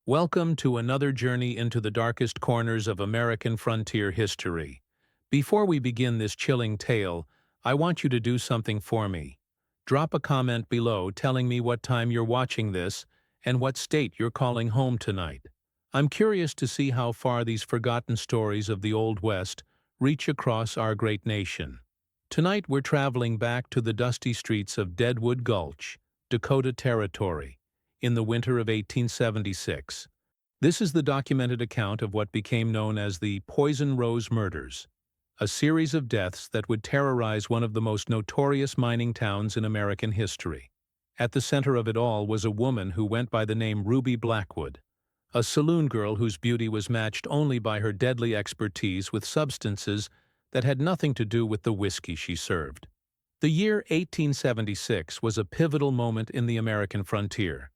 Welcome to another journey into the darkest corners of American frontier history. Before we begin this chilling tale, I want you to do something for me. Drop a comment below telling me what time you're watching this and what state you're calling home tonight. I'm curious to see how far these forgotten stories of the Old West reach across our great nation. Tonight we're traveling back to the dusty streets of Deadwood Gulch, Dakota Territory, in the winter of 1876. This is the documented account of what became known as the Poison Rose Murders, a series of deaths that would terrorize one of the most notorious mining towns in American history. At the center of it all was a woman who went by the name Ruby Blackwood, a saloon girl whose beauty was matched only by her deadly expertise with substances that had nothing to do with the whiskey she served. The year 1876 was a pivotal moment in the American frontier.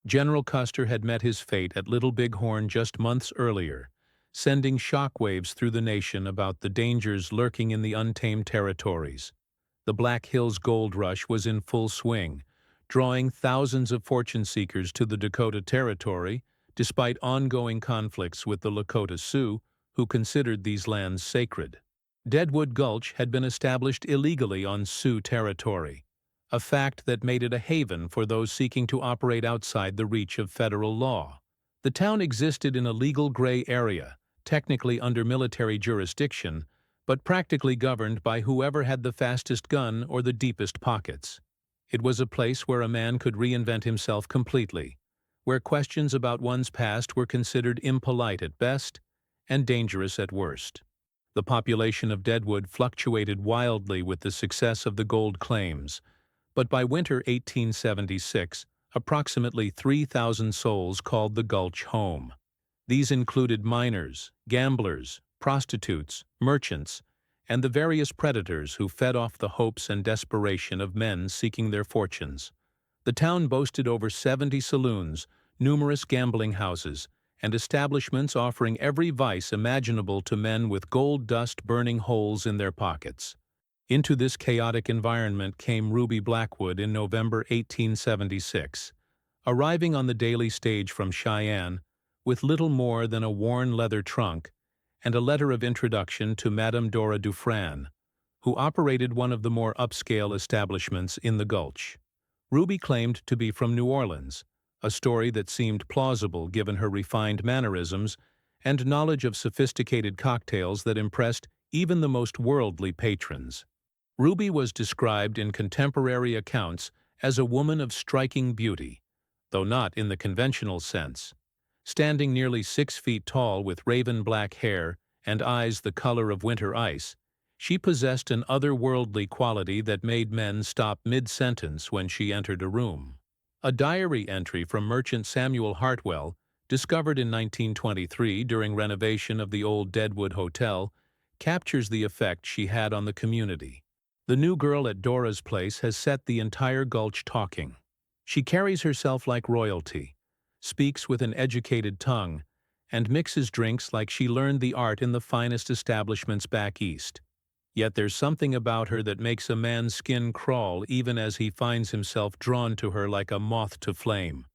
General Custer had met his fate at Little Bighorn just months earlier, sending shockwaves through the nation about the dangers lurking in the untamed territories. The Black Hills gold rush was in full swing, drawing thousands of fortune seekers to the Dakota Territory, despite ongoing conflicts with the Lakota Sioux, who considered these lands sacred. Deadwood Gulch had been established illegally on Sioux territory, a fact that made it a haven for those seeking to operate outside the reach of federal law. The town existed in a legal gray area, technically under military jurisdiction, but practically governed by whoever had the fastest gun or the deepest pockets. It was a place where a man could reinvent himself completely, where questions about one's past were considered impolite at best and dangerous at worst. The population of Deadwood fluctuated wildly with the success of the gold claims, but by winter 1876, approximately 3,000 souls called the Gulch home. These included miners, gamblers, prostitutes, merchants, and the various predators who fed off the hopes and desperation of men seeking their fortunes. The town boasted over 70 saloons, numerous gambling houses, and establishments offering every vice imaginable to men with gold dust burning holes in their pockets. Into this chaotic environment came Ruby Blackwood in November 1876, arriving on the daily stage from Cheyenne with little more than a worn leather trunk and a letter of introduction to Madame Dora Dufresne, who operated one of the more upscale establishments in the Gulch. Ruby claimed to be from New Orleans, a story that seemed plausible given her refined mannerisms and knowledge of sophisticated cocktails that impressed even the most worldly patrons. Ruby was described in contemporary accounts as a woman of striking beauty, though not in the conventional sense. Standing nearly 6 feet tall with raven black hair and eyes the color of winter ice, she possessed an otherworldly quality that made men stop mid-sentence when she entered a room. A diary entry from merchant Samuel Hartwell, discovered in 1923 during renovation of the old Deadwood Hotel, captures the effect she had on the community. The new girl at Dora's place has set the entire Gulch talking. She carries herself like royalty, speaks with an educated tongue, and mixes drinks like she learned the art in the finest establishments back east. Yet there's something about her that makes a man's skin crawl even as he finds himself drawn to her like a moth to flame.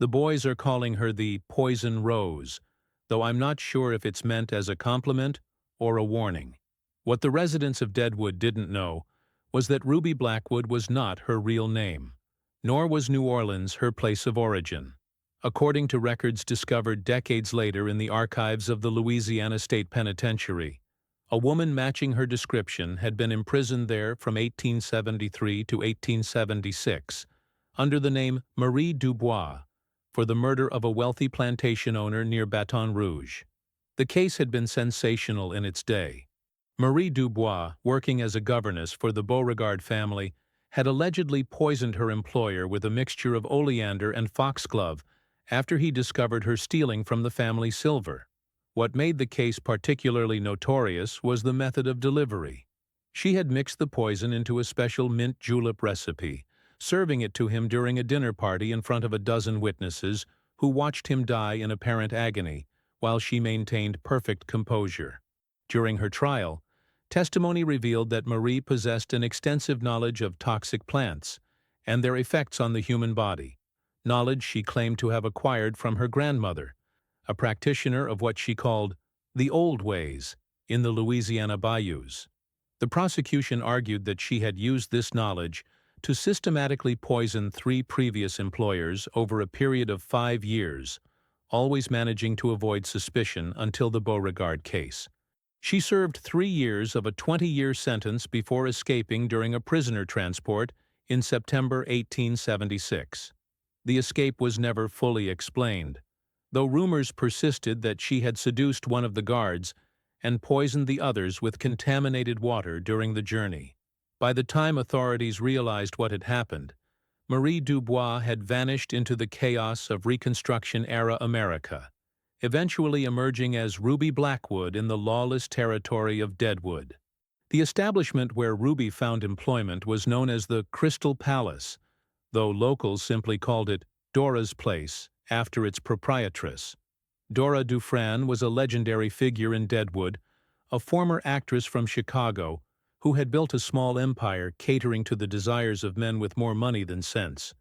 The boys are calling her the Poison Rose, though I'm not sure if it's meant as a compliment or a warning. What the residents of Deadwood didn't know was that Ruby Blackwood was not her real name, nor was New Orleans her place of origin. According to records discovered decades later in the archives of the Louisiana State Penitentiary, a woman matching her description had been imprisoned there from 1873 to 1876, under the name Marie Dubois, for the murder of a wealthy plantation owner near Baton Rouge. The case had been sensational in its day. Marie Dubois, working as a governess for the Beauregard family, had allegedly poisoned her employer with a mixture of oleander and foxglove after he discovered her stealing from the family silver. What made the case particularly notorious was the method of delivery. She had mixed the poison into a special mint julep recipe, serving it to him during a dinner party in front of a dozen witnesses who watched him die in apparent agony while she maintained perfect composure. During her trial, testimony revealed that Marie possessed an extensive knowledge of toxic plants and their effects on the human body, knowledge she claimed to have acquired from her grandmother, a practitioner of what she called the old ways in the Louisiana bayous. The prosecution argued that she had used this knowledge to systematically poison 3 previous employers over a period of 5 years, always managing to avoid suspicion until the Beauregard case. She served 3 years of a 20-year sentence before escaping during a prisoner transport in September 1876. The escape was never fully explained, though rumors persisted that she had seduced one of the guards and poisoned the others with contaminated water during the journey. By the time authorities realized what had happened, Marie Dubois had vanished into the chaos of Reconstruction-era America, eventually emerging as Ruby Blackwood in the lawless territory of Deadwood. The establishment where Ruby found employment was known as the Crystal Palace, though locals simply called it Dora's Place after its proprietress. Dora Dufran was a legendary figure in Deadwood, a former actress from Chicago who had built a small empire catering to the desires of men with more money than sense.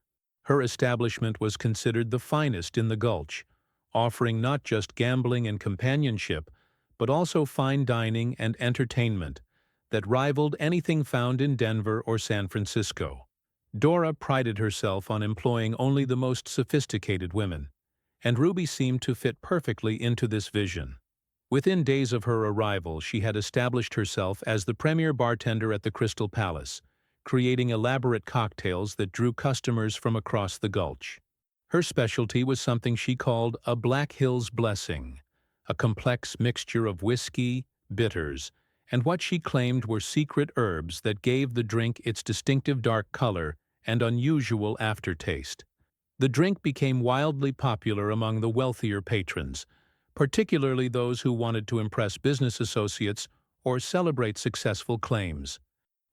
Her establishment was considered the finest in the Gulch, offering not just gambling and companionship, but also fine dining and entertainment that rivaled anything found in Denver or San Francisco. Dora prided herself on employing only the most sophisticated women, and Ruby seemed to fit perfectly into this vision. Within days of her arrival, she had established herself as the premier bartender at the Crystal Palace, creating elaborate cocktails that drew customers from across the Gulch. Her specialty was something she called a Black Hills Blessing, a complex mixture of whiskey, bitters, and what she claimed were secret herbs that gave the drink its distinctive dark color and unusual aftertaste. The drink became wildly popular among the wealthier patrons, particularly those who wanted to impress business associates or celebrate successful claims.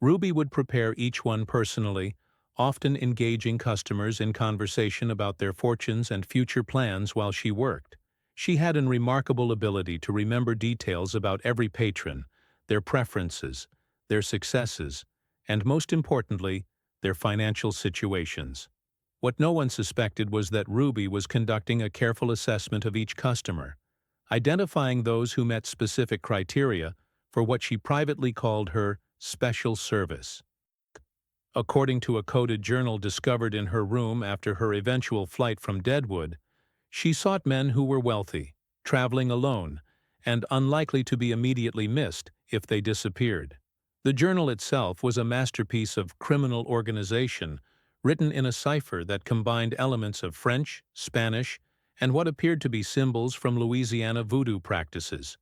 Ruby would prepare each one personally, often engaging customers in conversation about their fortunes and future plans while she worked. She had an remarkable ability to remember details about every patron, their preferences, their successes, and most importantly, their financial situations. What no one suspected was that Ruby was conducting a careful assessment of each customer, identifying those who met specific criteria for what she privately called her special service. According to a coded journal discovered in her room after her eventual flight from Deadwood, she sought men who were wealthy, traveling alone, and unlikely to be immediately missed if they disappeared. The journal itself was a masterpiece of criminal organization, written in a cipher that combined elements of French, Spanish, and what appeared to be symbols from Louisiana voodoo practices.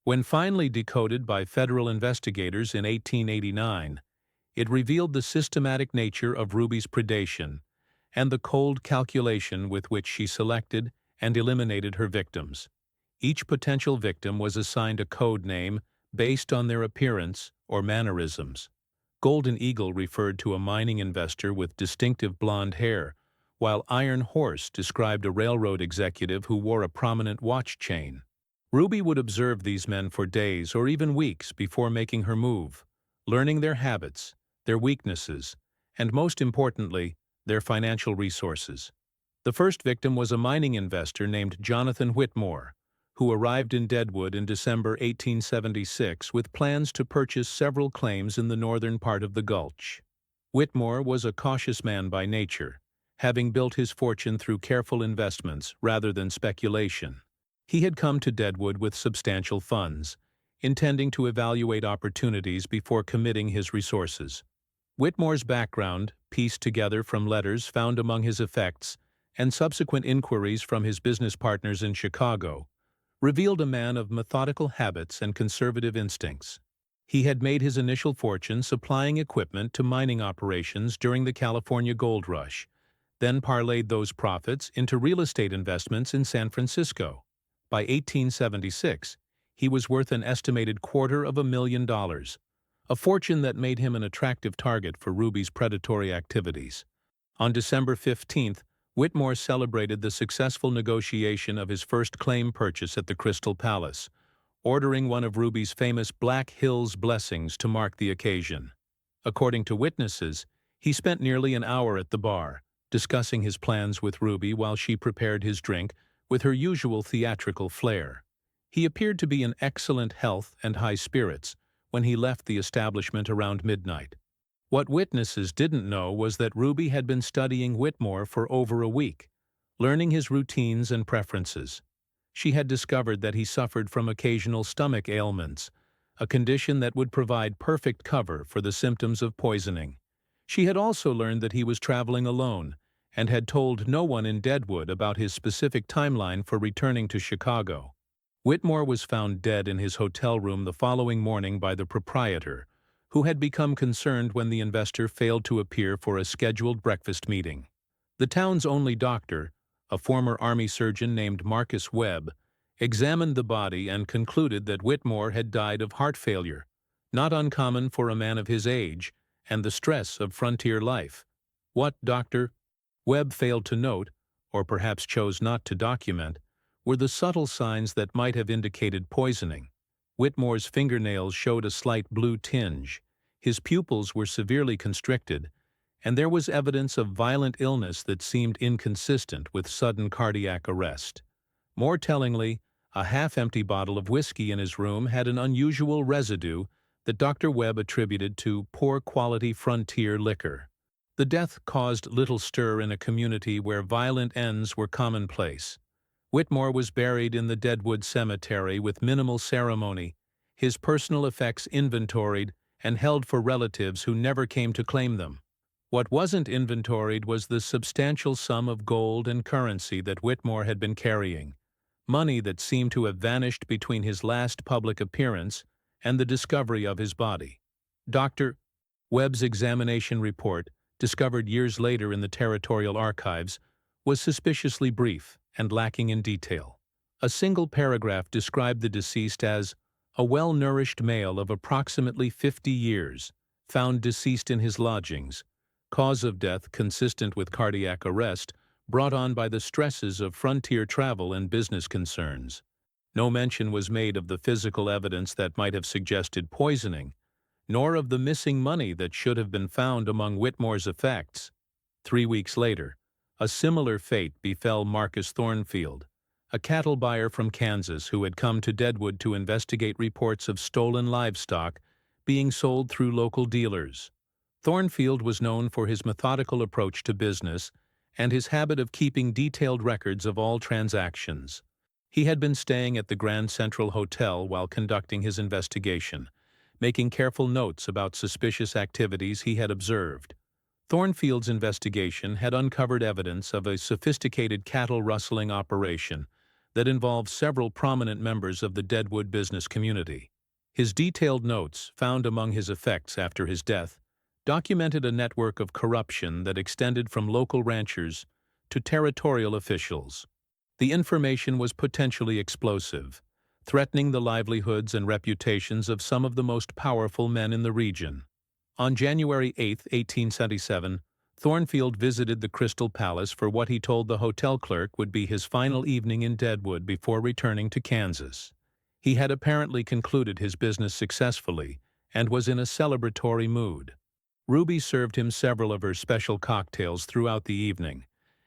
When finally decoded by federal investigators in 1889, it revealed the systematic nature of Ruby's predation and the cold calculation with which she selected and eliminated her victims. Each potential victim was assigned a code name based on their appearance or mannerisms. Golden Eagle referred to a mining investor with distinctive blonde hair, while Iron Horse described a railroad executive who wore a prominent watch chain. Ruby would observe these men for days or even weeks before making her move, learning their habits, their weaknesses, and most importantly, their financial resources. The first victim was a mining investor named Jonathan Whitmore, who arrived in Deadwood in December 1876 with plans to purchase several claims in the northern part of the Gulch. Whitmore was a cautious man by nature, having built his fortune through careful investments rather than speculation. He had come to Deadwood with substantial funds, intending to evaluate opportunities before committing his resources. Whitmore's background, pieced together from letters found among his effects and subsequent inquiries from his business partners in Chicago, revealed a man of methodical habits and conservative instincts. He had made his initial fortune supplying equipment to mining operations during the California Gold Rush, then parlayed those profits into real estate investments in San Francisco. By 1876, he was worth an estimated $250,000, a fortune that made him an attractive target for Ruby's predatory activities. On December 15th, Whitmore celebrated the successful negotiation of his first claim purchase at the Crystal Palace, ordering one of Ruby's famous Black Hills Blessings to mark the occasion. According to witnesses, he spent nearly an hour at the bar, discussing his plans with Ruby while she prepared his drink, with her usual theatrical flair. He appeared to be in excellent health and high spirits when he left the establishment around midnight. What witnesses didn't know was that Ruby had been studying Whitmore for over a week, learning his routines and preferences. She had discovered that he suffered from occasional stomach ailments, a condition that would provide perfect cover for the symptoms of poisoning. She had also learned that he was traveling alone and had told no one in Deadwood about his specific timeline for returning to Chicago. Whitmore was found dead in his hotel room the following morning by the proprietor, who had become concerned when the investor failed to appear for a scheduled breakfast meeting. The town's only doctor, a former Army surgeon named Marcus Webb, examined the body and concluded that Whitmore had died of heart failure, not uncommon for a man of his age and the stress of frontier life. What Dr. Webb failed to note, or perhaps chose not to document, were the subtle signs that might have indicated poisoning. Whitmore's fingernails showed a slight blue tinge, his pupils were severely constricted, and there was evidence of violent illness that seemed inconsistent with sudden cardiac arrest. More tellingly, a half-empty bottle of whiskey in his room had an unusual residue that Dr. Webb attributed to poor-quality frontier liquor. The death caused little stir in a community where violent ends were commonplace. Whitmore was buried in the Deadwood Cemetery with minimal ceremony, his personal effects inventoried and held for relatives who never came to claim them. What wasn't inventoried was the substantial sum of gold and currency that Whitmore had been carrying, money that seemed to have vanished between his last public appearance and the discovery of his body. Dr. Webb's examination report, discovered years later in the Territorial Archives, was suspiciously brief and lacking in detail. A single paragraph described the deceased as a well-nourished male of approximately 50 years, found deceased in his lodgings, cause of death consistent with cardiac arrest brought on by the stresses of frontier travel and business concerns. No mention was made of the physical evidence that might have suggested poisoning, nor of the missing money that should have been found among Whitmore's effects. 3 weeks later, a similar fate befell Marcus Thornfield, a cattle buyer from Kansas who had come to Deadwood to investigate reports of stolen livestock being sold through local dealers. Thornfield was known for his methodical approach to business and his habit of keeping detailed records of all transactions. He had been staying at the Grand Central Hotel while conducting his investigation, making careful notes about suspicious activities he had observed. Thornfield's investigation had uncovered evidence of a sophisticated cattle rustling operation that involved several prominent members of the Deadwood business community. His detailed notes, found among his effects after his death, documented a network of corruption that extended from local ranchers to territorial officials. The information was potentially explosive, threatening the livelihoods and reputations of some of the most powerful men in the region. On January 8, 1877, Thornfield visited the Crystal Palace for what he told the hotel clerk would be his final evening in Deadwood before returning to Kansas. He had apparently concluded his business successfully and was in a celebratory mood. Ruby served him several of her special cocktails throughout the evening,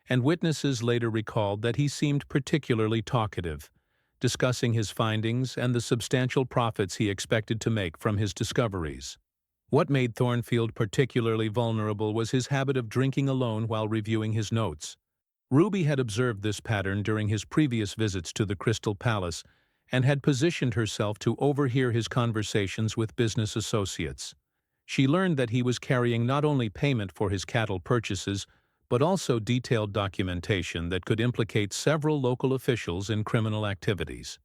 and witnesses later recalled that he seemed particularly talkative, discussing his findings and the substantial profits he expected to make from his discoveries. What made Thornfield particularly vulnerable was his habit of drinking alone while reviewing his notes. Ruby had observed this pattern during his previous visits to the Crystal Palace and had positioned herself to overhear his conversations with business associates. She learned that he was carrying not only payment for his cattle purchases, but also detailed documentation that could implicate several local officials in criminal activities.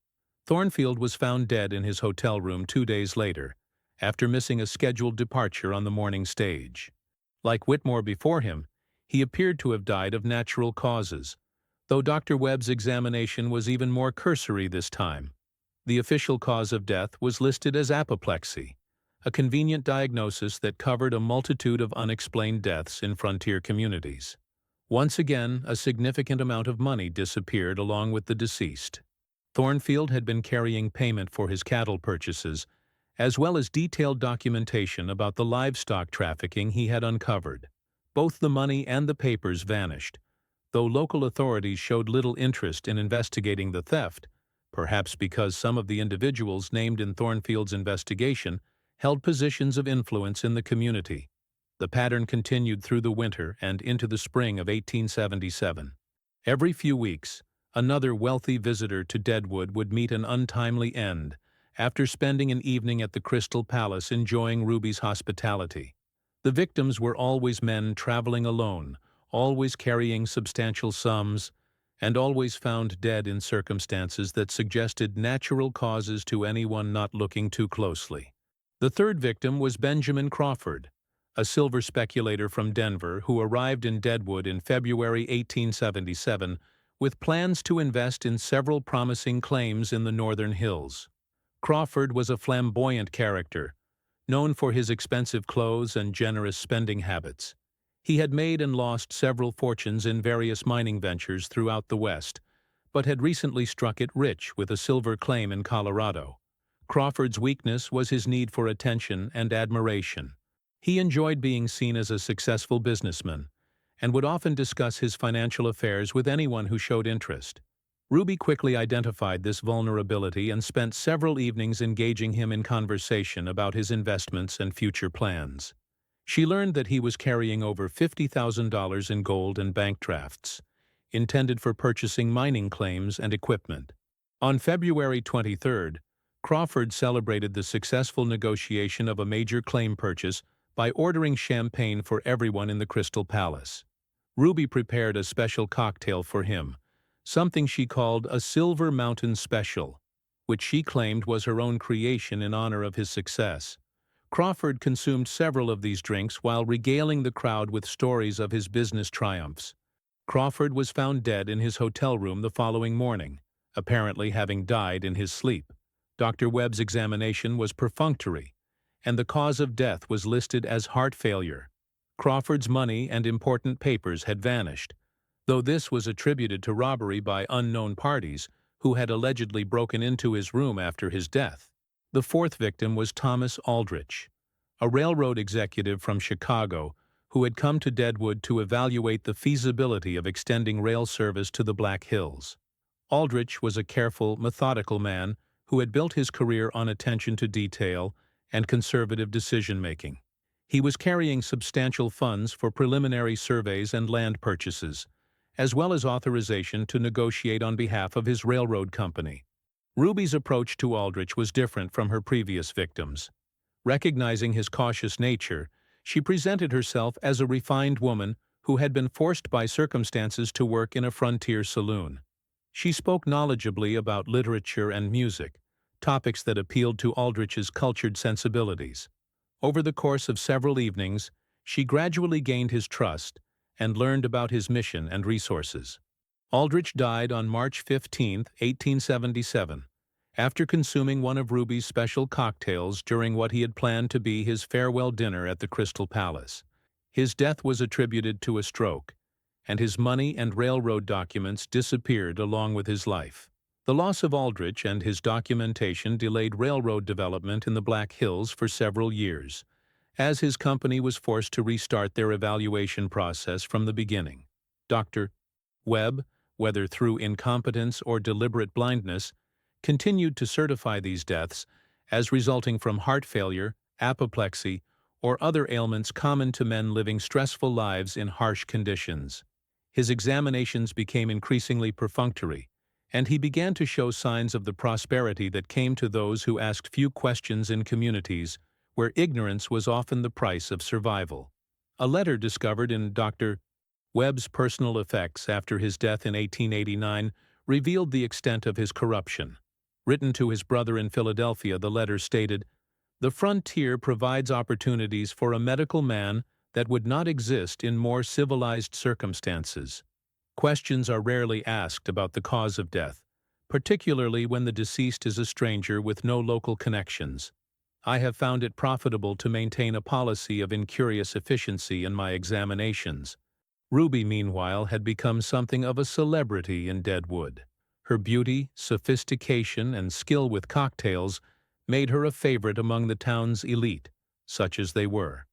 Thornfield was found dead in his hotel room 2 days later, after missing a scheduled departure on the morning stage. Like Whitmore before him, he appeared to have died of natural causes, though Dr. Webb's examination was even more cursory this time. The official cause of death was listed as apoplexy, a convenient diagnosis that covered a multitude of unexplained deaths in frontier communities. Once again, a significant amount of money disappeared along with the deceased. Thornfield had been carrying payment for his cattle purchases, as well as detailed documentation about the livestock trafficking he had uncovered. Both the money and the papers vanished, though local authorities showed little interest in investigating the theft, perhaps because some of the individuals named in Thornfield's investigation held positions of influence in the community. The pattern continued through the winter and into the spring of 1877. Every few weeks, another wealthy visitor to Deadwood would meet an untimely end after spending an evening at the Crystal Palace enjoying Ruby's hospitality. The victims were always men traveling alone, always carrying substantial sums, and always found dead in circumstances that suggested natural causes to anyone not looking too closely. The third victim was Benjamin Crawford, a silver speculator from Denver who arrived in Deadwood in February 1877 with plans to invest in several promising claims in the northern hills. Crawford was a flamboyant character, known for his expensive clothes and generous spending habits. He had made and lost several fortunes in various mining ventures throughout the West, but had recently struck it rich with a silver claim in Colorado. Crawford's weakness was his need for attention and admiration. He enjoyed being seen as a successful businessman, and would often discuss his financial affairs with anyone who showed interest. Ruby quickly identified this vulnerability and spent several evenings engaging him in conversation about his investments and future plans. She learned that he was carrying over $50,000 in gold and bank drafts, intended for purchasing mining claims and equipment. On February 23rd, Crawford celebrated the successful negotiation of a major claim purchase by ordering champagne for everyone in the Crystal Palace. Ruby prepared a special cocktail for him, something she called a Silver Mountain Special, which she claimed was her own creation in honor of his success. Crawford consumed several of these drinks while regaling the crowd with stories of his business triumphs. Crawford was found dead in his hotel room the following morning, apparently having died in his sleep. Dr. Webb's examination was perfunctory, and the cause of death was listed as heart failure. Crawford's money and important papers had vanished, though this was attributed to robbery by unknown parties who had allegedly broken into his room after his death. The fourth victim was Thomas Aldrich, a railroad executive from Chicago who had come to Deadwood to evaluate the feasibility of extending rail service to the Black Hills. Aldrich was a careful, methodical man who had built his career on attention to detail and conservative decision-making. He was carrying substantial funds for preliminary surveys and land purchases, as well as authorization to negotiate on behalf of his railroad company. Ruby's approach to Aldrich was different from her previous victims. Recognizing his cautious nature, she presented herself as a refined woman who had been forced by circumstances to work in a frontier saloon. She spoke knowledgeably about literature and music, topics that appealed to Aldrich's cultured sensibilities. Over the course of several evenings, she gradually gained his trust and learned about his mission and resources. Aldrich died on March 15, 1877, after consuming one of Ruby's special cocktails during what he had planned to be his farewell dinner at the Crystal Palace. His death was attributed to a stroke, and his money and railroad documents disappeared along with his life. The loss of Aldrich and his documentation delayed railroad development in the Black Hills for several years, as his company was forced to restart their evaluation process from the beginning. Dr. Webb, whether through incompetence or deliberate blindness, continued to certify these deaths as resulting from heart failure, apoplexy, or other ailments common to men living stressful lives in harsh conditions. His examinations became increasingly perfunctory, and he began to show signs of the prosperity that came to those who asked few questions in communities where ignorance was often the price of survival. A letter discovered in Dr. Webb's personal effects after his death in 1889 revealed the extent of his corruption. Written to his brother in Philadelphia, the letter stated, "The frontier provides opportunities for a medical man that would not exist in more civilized circumstances. Questions are rarely asked about the cause of death, particularly when the deceased is a stranger with no local connections. I have found it profitable to maintain a policy of incurious efficiency in my examinations." Ruby, meanwhile, had become something of a celebrity in Deadwood. Her beauty, sophistication, and skill with cocktails made her a favorite among the town's elite, such as they were.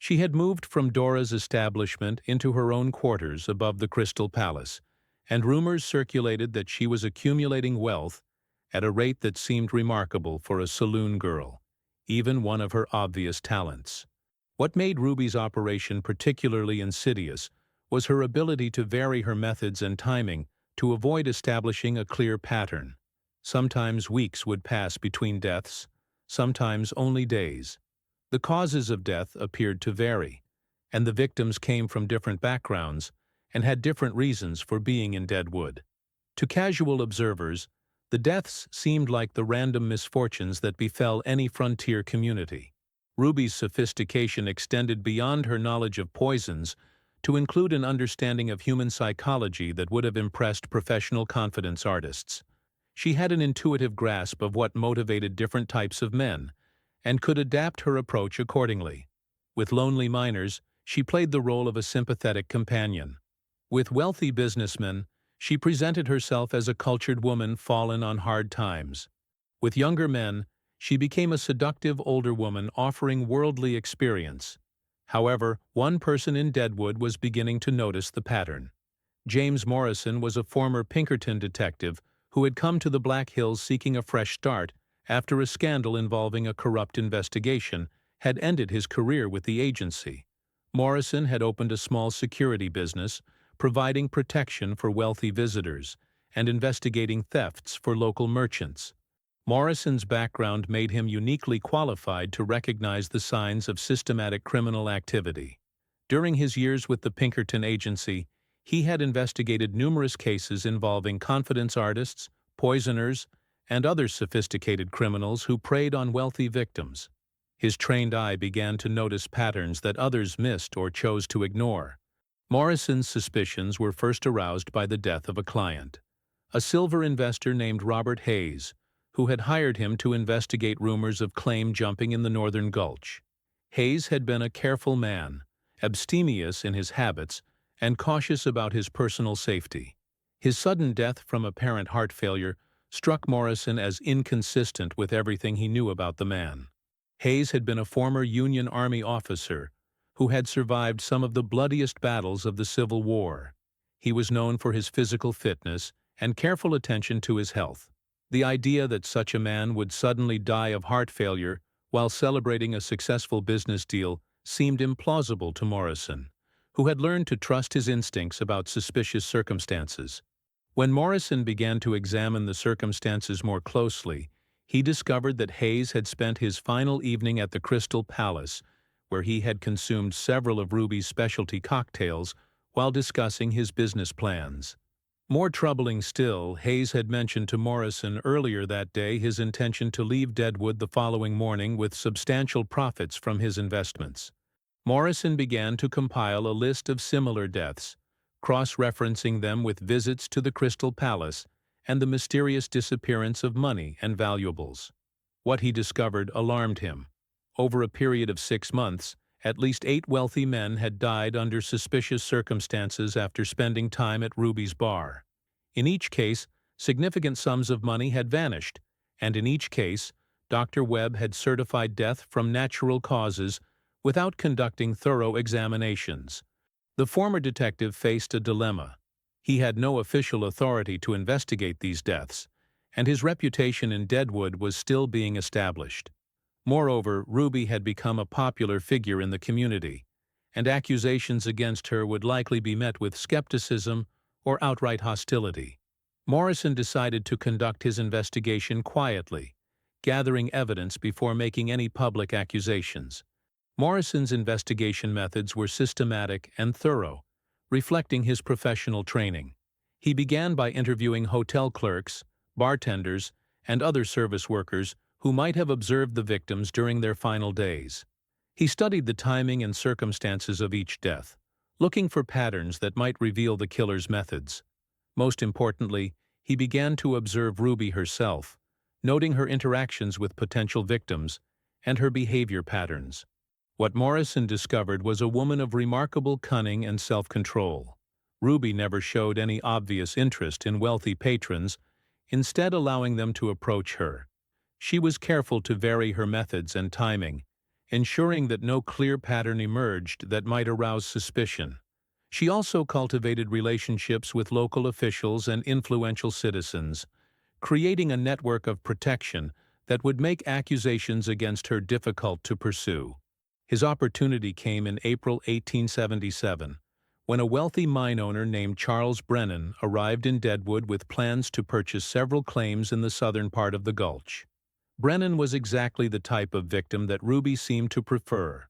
She had moved from Dora's establishment into her own quarters above the Crystal Palace, and rumors circulated that she was accumulating wealth at a rate that seemed remarkable for a saloon girl, even one of her obvious talents. What made Ruby's operation particularly insidious was her ability to vary her methods and timing to avoid establishing a clear pattern. Sometimes weeks would pass between deaths, sometimes only days. The causes of death appeared to vary, and the victims came from different backgrounds and had different reasons for being in Deadwood. To casual observers, the deaths seemed like the random misfortunes that befell any frontier community. Ruby's sophistication extended beyond her knowledge of poisons to include an understanding of human psychology that would have impressed professional confidence artists. She had an intuitive grasp of what motivated different types of men, and could adapt her approach accordingly. With lonely miners, she played the role of a sympathetic companion. With wealthy businessmen, she presented herself as a cultured woman fallen on hard times. With younger men, she became a seductive older woman offering worldly experience. However, one person in Deadwood was beginning to notice the pattern. James Morrison was a former Pinkerton detective who had come to the Black Hills seeking a fresh start after a scandal involving a corrupt investigation had ended his career with the agency. Morrison had opened a small security business, providing protection for wealthy visitors and investigating thefts for local merchants. Morrison's background made him uniquely qualified to recognize the signs of systematic criminal activity. During his years with the Pinkerton agency, he had investigated numerous cases involving confidence artists, poisoners, and other sophisticated criminals who preyed on wealthy victims. His trained eye began to notice patterns that others missed or chose to ignore. Morrison's suspicions were first aroused by the death of a client, a silver investor named Robert Hayes, who had hired him to investigate rumors of claim jumping in the Northern Gulch. Hayes had been a careful man, abstemious in his habits, and cautious about his personal safety. His sudden death from apparent heart failure struck Morrison as inconsistent with everything he knew about the man. Hayes had been a former Union Army officer who had survived some of the bloodiest battles of the Civil War. He was known for his physical fitness and careful attention to his health. The idea that such a man would suddenly die of heart failure while celebrating a successful business deal seemed implausible to Morrison, who had learned to trust his instincts about suspicious circumstances. When Morrison began to examine the circumstances more closely, he discovered that Hayes had spent his final evening at the Crystal Palace, where he had consumed several of Ruby's specialty cocktails while discussing his business plans. More troubling still, Hayes had mentioned to Morrison earlier that day his intention to leave Deadwood the following morning with substantial profits from his investments. Morrison began to compile a list of similar deaths, cross-referencing them with visits to the Crystal Palace and the mysterious disappearance of money and valuables. What he discovered alarmed him. Over a period of 6 months, at least 8 wealthy men had died under suspicious circumstances after spending time at Ruby's bar. In each case, significant sums of money had vanished, and in each case, Dr. Webb had certified death from natural causes without conducting thorough examinations. The former detective faced a dilemma. He had no official authority to investigate these deaths, and his reputation in Deadwood was still being established. Moreover, Ruby had become a popular figure in the community, and accusations against her would likely be met with skepticism or outright hostility. Morrison decided to conduct his investigation quietly, gathering evidence before making any public accusations. Morrison's investigation methods were systematic and thorough, reflecting his professional training. He began by interviewing hotel clerks, bartenders, and other service workers who might have observed the victims during their final days. He studied the timing and circumstances of each death, looking for patterns that might reveal the killer's methods. Most importantly, he began to observe Ruby herself, noting her interactions with potential victims and her behavior patterns. What Morrison discovered was a woman of remarkable cunning and self-control. Ruby never showed any obvious interest in wealthy patrons, instead allowing them to approach her. She was careful to vary her methods and timing, ensuring that no clear pattern emerged that might arouse suspicion. She also cultivated relationships with local officials and influential citizens, creating a network of protection that would make accusations against her difficult to pursue. His opportunity came in April 1877, when a wealthy mine owner named Charles Brennan arrived in Deadwood with plans to purchase several claims in the southern part of the gulch. Brennan was exactly the type of victim that Ruby seemed to prefer: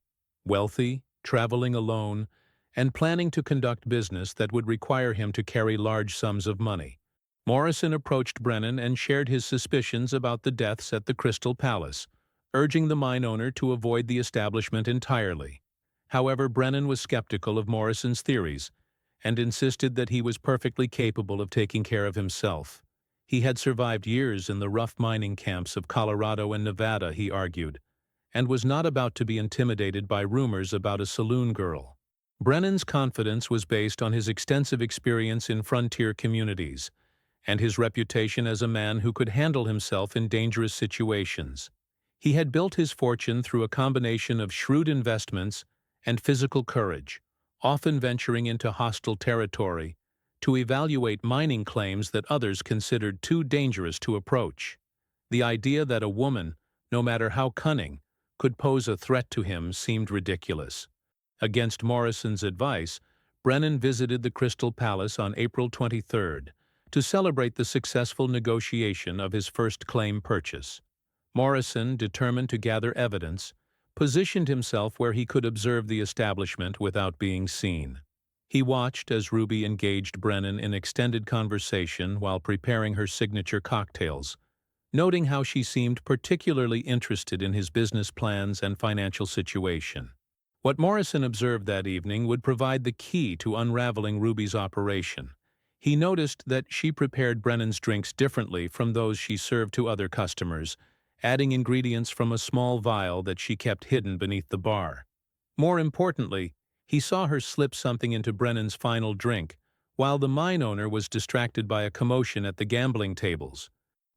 wealthy, traveling alone, and planning to conduct business that would require him to carry large sums of money. Morrison approached Brennan and shared his suspicions about the deaths at the Crystal Palace, urging the mine owner to avoid the establishment entirely. However, Brennan was skeptical of Morrison's theories and insisted that he was perfectly capable of taking care of himself. He had survived years in the rough mining camps of Colorado and Nevada, he argued, and was not about to be intimidated by rumors about a saloon girl. Brennan's confidence was based on his extensive experience in frontier communities and his reputation as a man who could handle himself in dangerous situations. He had built his fortune through a combination of shrewd investments and physical courage, often venturing into hostile territory to evaluate mining claims that others considered too dangerous to approach. The idea that a woman, no matter how cunning, could pose a threat to him seemed ridiculous. Against Morrison's advice, Brennan visited the Crystal Palace on April 23rd to celebrate the successful negotiation of his first claim purchase. Morrison, determined to gather evidence, positioned himself where he could observe the establishment without being seen. He watched as Ruby engaged Brennan in extended conversation while preparing her signature cocktails, noting how she seemed particularly interested in his business plans and financial situation. What Morrison observed that evening would provide the key to unraveling Ruby's operation. He noticed that she prepared Brennan's drinks differently from those she served to other customers, adding ingredients from a small vial that she kept hidden beneath the bar. More importantly, he saw her slip something into Brennan's final drink, while the mine owner was distracted by a commotion at the gambling tables.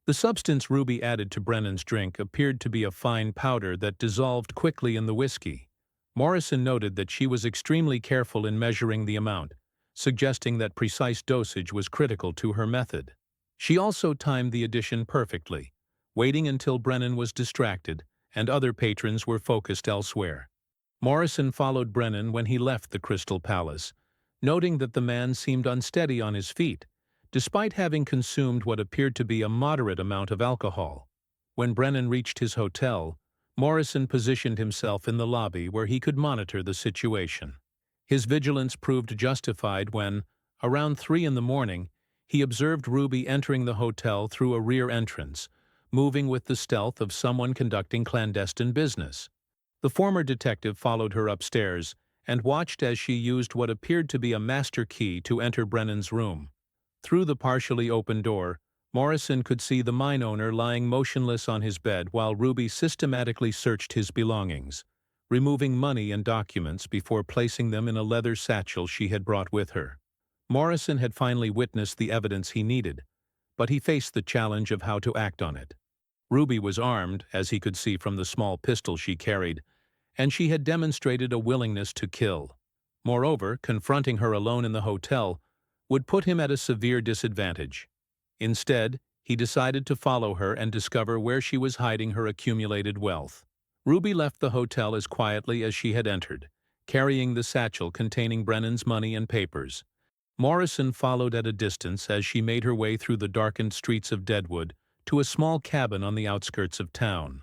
The substance Ruby added to Brennan's drink appeared to be a fine powder that dissolved quickly in the whiskey. Morrison noted that she was extremely careful in measuring the amount, suggesting that precise dosage was critical to her method. She also timed the addition perfectly, waiting until Brennan was distracted and other patrons were focused elsewhere. Morrison followed Brennan when he left the Crystal Palace, noting that the man seemed unsteady on his feet, despite having consumed what appeared to be a moderate amount of alcohol. When Brennan reached his hotel, Morrison positioned himself in the lobby where he could monitor the situation. His vigilance proved justified when, around 3 a.m, he observed Ruby entering the hotel through a rear entrance, moving with the stealth of someone conducting clandestine business. The former detective followed her upstairs and watched as she used what appeared to be a master key to enter Brennan's room. Through the partially open door, Morrison could see the mine owner lying motionless on his bed while Ruby systematically searched his belongings, removing money and documents before placing them in a leather satchel she had brought with her. Morrison had finally witnessed the evidence he needed, but he faced the challenge of how to act on it. Ruby was armed, as he could see from the small pistol she carried, and she had demonstrated a willingness to kill. Moreover, confronting her alone in the hotel would put him at a severe disadvantage. Instead, he decided to follow her and discover where she was hiding her accumulated wealth. Ruby left the hotel as quietly as she had entered, carrying the satchel containing Brennan's money and papers. Morrison followed at a distance as she made her way through the darkened streets of Deadwood to a small cabin on the outskirts of town.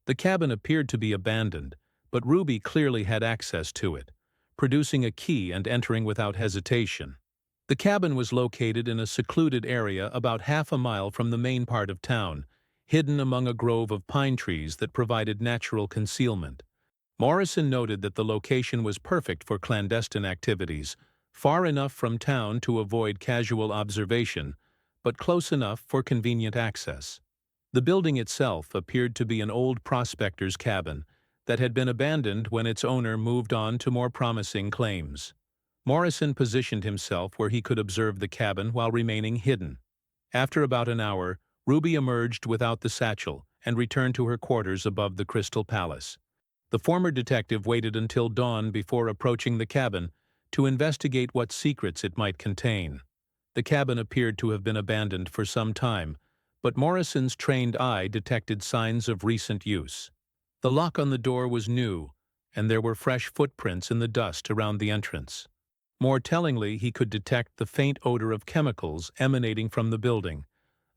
The cabin appeared to be abandoned, but Ruby clearly had access to it, producing a key and entering without hesitation. The cabin was located in a secluded area about half a mile from the main part of town, hidden among a grove of pine trees that provided natural concealment. Morrison noted that the location was perfect for clandestine activities, far enough from town to avoid casual observation, but close enough for convenient access. The building itself appeared to be an old prospector's cabin that had been abandoned when its owner moved on to more promising claims. Morrison positioned himself where he could observe the cabin while remaining hidden. After about an hour, Ruby emerged without the satchel and returned to her quarters above the Crystal Palace. The former detective waited until dawn before approaching the cabin to investigate what secrets it might contain. The cabin appeared to have been abandoned for some time, but Morrison's trained eye detected signs of recent use. The lock on the door was new, and there were fresh footprints in the dust around the entrance. More tellingly, he could detect the faint odor of chemicals emanating from the building,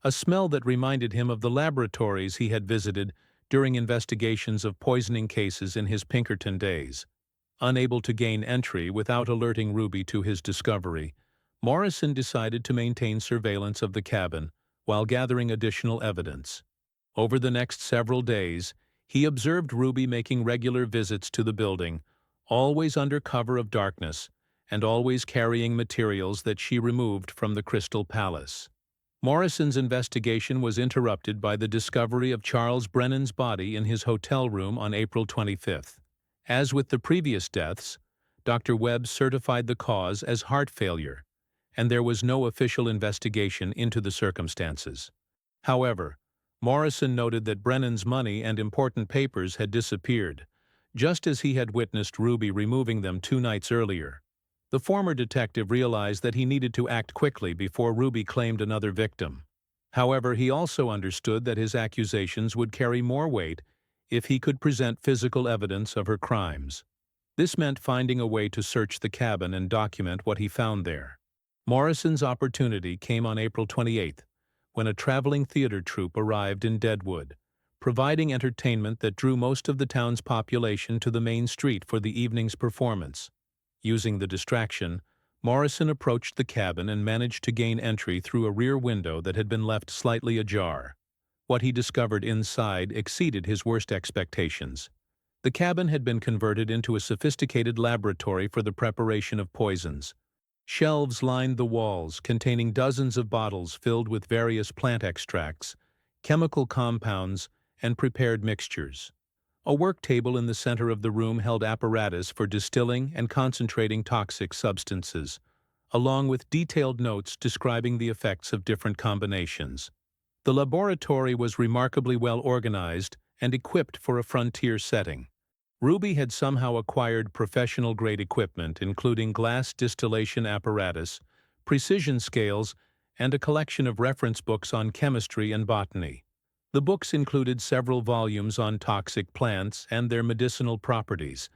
a smell that reminded him of the laboratories he had visited during investigations of poisoning cases in his Pinkerton days. Unable to gain entry without alerting Ruby to his discovery, Morrison decided to maintain surveillance of the cabin while gathering additional evidence. Over the next several days, he observed Ruby making regular visits to the building, always under cover of darkness, and always carrying materials that she removed from the Crystal Palace. Morrison's investigation was interrupted by the discovery of Charles Brennan's body in his hotel room on April 25th. As with the previous deaths, Dr. Webb certified the cause as heart failure, and there was no official investigation into the circumstances. However, Morrison noted that Brennan's money and important papers had disappeared, just as he had witnessed Ruby removing them 2 nights earlier. The former detective realized that he needed to act quickly before Ruby claimed another victim. However, he also understood that his accusations would carry more weight if he could present physical evidence of her crimes. This meant finding a way to search the cabin and document what he found there. Morrison's opportunity came on April 28th, when a traveling theater troupe arrived in Deadwood, providing entertainment that drew most of the town's population to the main street for the evening's performance. Using the distraction, Morrison approached the cabin and managed to gain entry through a rear window that had been left slightly ajar. What he discovered inside exceeded his worst expectations. The cabin had been converted into a sophisticated laboratory for the preparation of poisons. Shelves lined the walls containing dozens of bottles filled with various plant extracts, chemical compounds, and prepared mixtures. A work table in the center of the room held apparatus for distilling and concentrating toxic substances, along with detailed notes describing the effects of different combinations. The laboratory was remarkably well organized and equipped for a frontier setting. Ruby had somehow acquired professional-grade equipment, including glass distillation apparatus, precision scales, and a collection of reference books on chemistry and botany. The books included several volumes on toxic plants and their medicinal properties,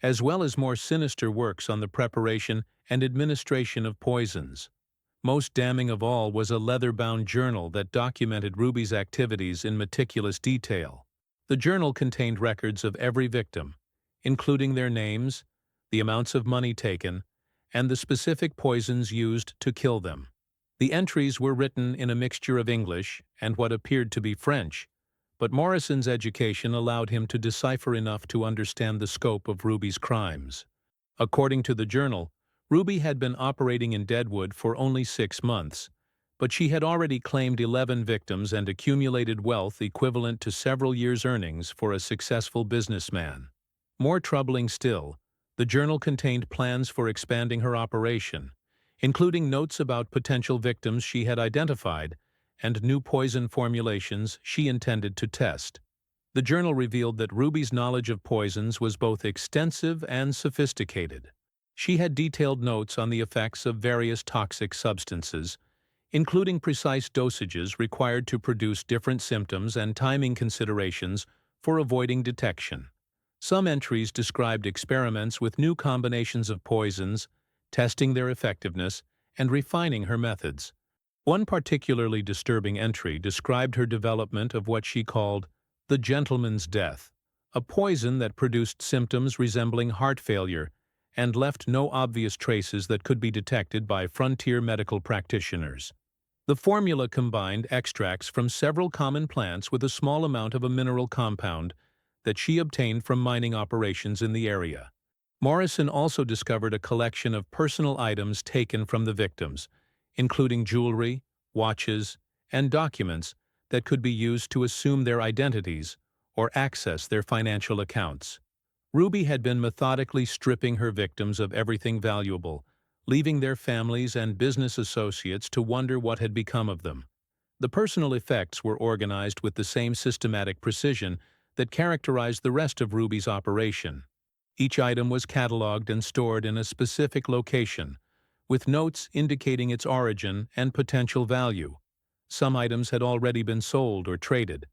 as well as more sinister works on the preparation and administration of poisons. Most damning of all was a leather-bound journal that documented Ruby's activities in meticulous detail. The journal contained records of every victim, including their names, the amounts of money taken, and the specific poisons used to kill them. The entries were written in a mixture of English and what appeared to be French, but Morrison's education allowed him to decipher enough to understand the scope of Ruby's crimes. According to the journal, Ruby had been operating in Deadwood for only 6 months, but she had already claimed 11 victims and accumulated wealth equivalent to several years' earnings for a successful businessman. More troubling still, the journal contained plans for expanding her operation, including notes about potential victims she had identified and new poison formulations she intended to test. The journal revealed that Ruby's knowledge of poisons was both extensive and sophisticated. She had detailed notes on the effects of various toxic substances, including precise dosages required to produce different symptoms and timing considerations for avoiding detection. Some entries described experiments with new combinations of poisons, testing their effectiveness, and refining her methods. One particularly disturbing entry described her development of what she called the gentleman's death, a poison that produced symptoms resembling heart failure and left no obvious traces that could be detected by frontier medical practitioners. The formula combined extracts from several common plants with a small amount of a mineral compound that she obtained from mining operations in the area. Morrison also discovered a collection of personal items taken from the victims, including jewelry, watches, and documents that could be used to assume their identities or access their financial accounts. Ruby had been methodically stripping her victims of everything valuable, leaving their families and business associates to wonder what had become of them. The personal effects were organized with the same systematic precision that characterized the rest of Ruby's operation. Each item was cataloged and stored in a specific location, with notes indicating its origin and potential value. Some items had already been sold or traded,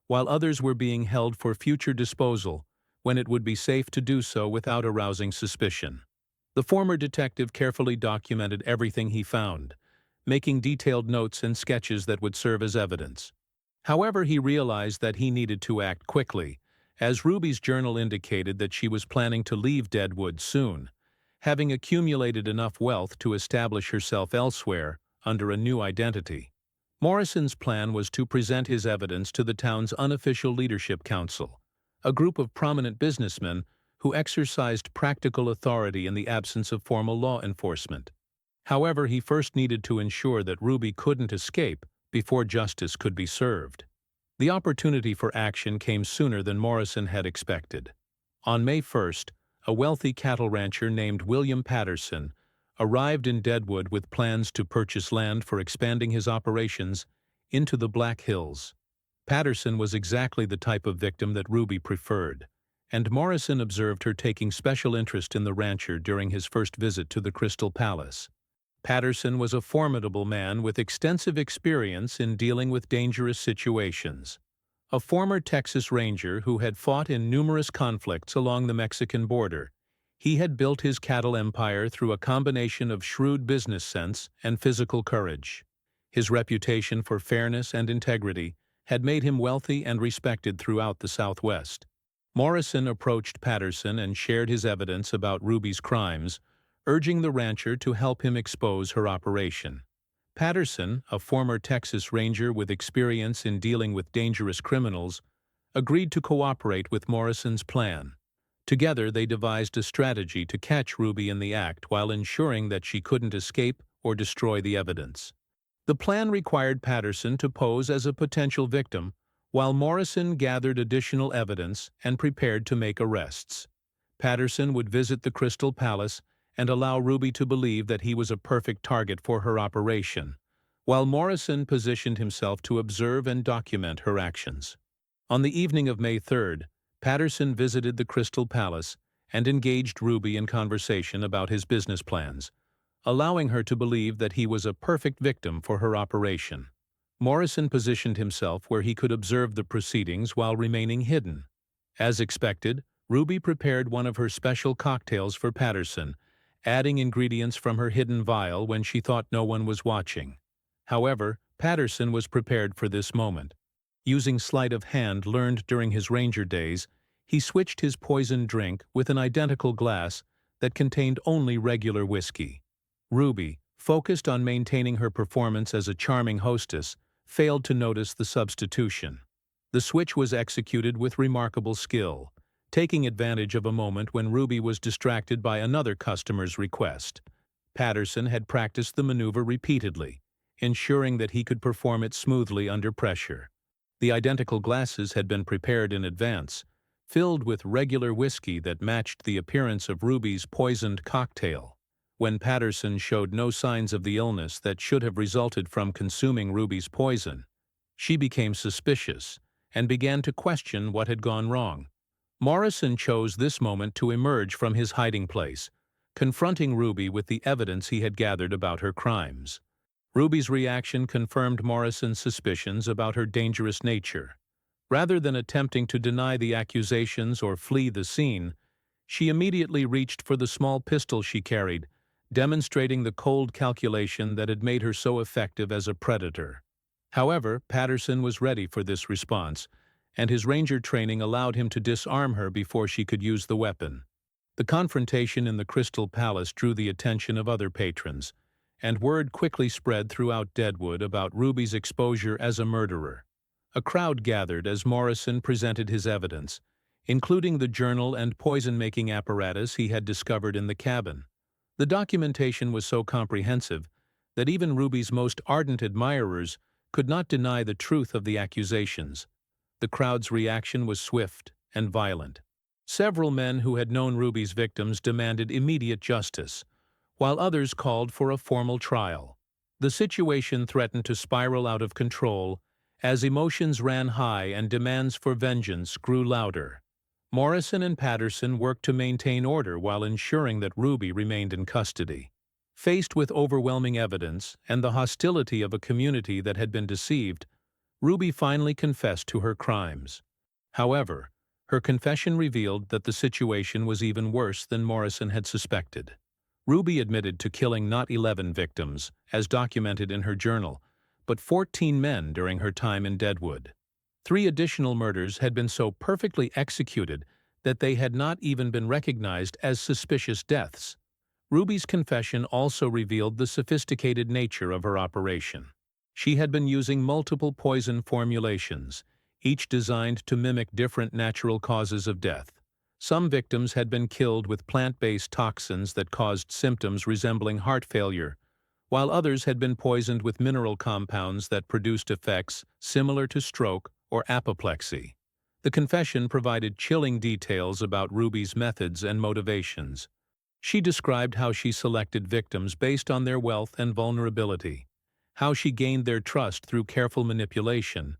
while others were being held for future disposal when it would be safe to do so without arousing suspicion. The former detective carefully documented everything he found, making detailed notes and sketches that would serve as evidence. However, he realized that he needed to act quickly, as Ruby's journal indicated that she was planning to leave Deadwood soon, having accumulated enough wealth to establish herself elsewhere under a new identity. Morrison's plan was to present his evidence to the town's unofficial leadership council, a group of prominent businessmen who exercised practical authority in the absence of formal law enforcement. However, he first needed to ensure that Ruby couldn't escape before justice could be served. The opportunity for action came sooner than Morrison had expected. On May 1st, a wealthy cattle rancher named William Patterson arrived in Deadwood with plans to purchase land for expanding his operations into the Black Hills. Patterson was exactly the type of victim that Ruby preferred, and Morrison observed her taking special interest in the rancher during his first visit to the Crystal Palace. Patterson was a formidable man with extensive experience in dealing with dangerous situations. A former Texas Ranger who had fought in numerous conflicts along the Mexican border, he had built his cattle empire through a combination of shrewd business sense and physical courage. His reputation for fairness and integrity had made him wealthy and respected throughout the Southwest. Morrison approached Patterson and shared his evidence about Ruby's crimes, urging the rancher to help him expose her operation. Patterson, a former Texas Ranger with experience in dealing with dangerous criminals, agreed to cooperate with Morrison's plan. Together, they devised a strategy to catch Ruby in the act while ensuring that she couldn't escape or destroy the evidence. The plan required Patterson to pose as a potential victim, while Morrison gathered additional evidence and prepared to make arrests. Patterson would visit the Crystal Palace and allow Ruby to believe that he was a perfect target for her operation, while Morrison positioned himself to observe and document her actions. On the evening of May 3rd, Patterson visited the Crystal Palace and engaged Ruby in conversation about his business plans, allowing her to believe that he was a perfect victim for her operation. Morrison positioned himself where he could observe the proceedings while remaining hidden. As expected, Ruby prepared one of her special cocktails for Patterson, adding ingredients from her hidden vial when she thought no one was watching. However, Patterson was prepared for this moment. Using sleight of hand learned during his ranger days, he switched his poisoned drink with an identical glass that contained only regular whiskey. Ruby, focused on maintaining her performance as a charming hostess, failed to notice the substitution. The switch was executed with remarkable skill, taking advantage of a moment when Ruby was distracted by another customer's request. Patterson had practiced the maneuver repeatedly, ensuring that he could perform it smoothly under pressure. The identical glasses had been prepared in advance, filled with regular whiskey that matched the appearance of Ruby's poisoned cocktail. When Patterson showed no signs of the illness that should have resulted from consuming Ruby's poison, she became suspicious and began to question what had gone wrong. Morrison chose this moment to emerge from his hiding place, confronting Ruby with the evidence he had gathered about her crimes. Ruby's reaction confirmed Morrison's suspicions about her dangerous nature. Rather than attempting to deny the accusations or flee the scene, she immediately reached for the small pistol she carried, demonstrating the cold calculation that had made her so effective as a predator. However, Patterson was ready for this response, and his ranger training allowed him to disarm her before she could use the weapon. The confrontation in the Crystal Palace drew the attention of other patrons, and word quickly spread throughout Deadwood about Ruby's exposure as a murderer. A crowd gathered as Morrison presented his evidence, including the journal and poison-making apparatus he had discovered in the cabin. The documentation was so comprehensive that even Ruby's most ardent admirers could not deny the truth of the accusations. The crowd's reaction was swift and violent. Several men who had known Ruby's victims demanded immediate justice, while others called for a formal trial. The situation threatened to spiral out of control As emotions ran high and demands for vengeance grew louder, Morrison and Patterson worked to maintain order while ensuring that Ruby remained in custody. Faced with overwhelming evidence and the hostility of a community that had been deceived, Ruby finally confessed to her crimes. However, her confession revealed that the situation was even worse than Morrison had suspected. Ruby admitted to killing not 11 victims, as documented in her journal, but 14 men during her time in Deadwood. 3 additional murders had been so perfectly executed that they had not even been recognized as suspicious deaths. Ruby's confession also revealed the sophisticated nature of her operation. She had been using multiple poison formulations, each designed to mimic different natural causes of death. Some victims had been killed with plant-based toxins that caused symptoms resembling heart failure, while others had been poisoned with mineral compounds that produced effects similar to stroke or apoplexy. The confession provided chilling details about Ruby's methods and motivations. She described how she selected victims based on their wealth and vulnerability, how she gained their trust through careful manipulation,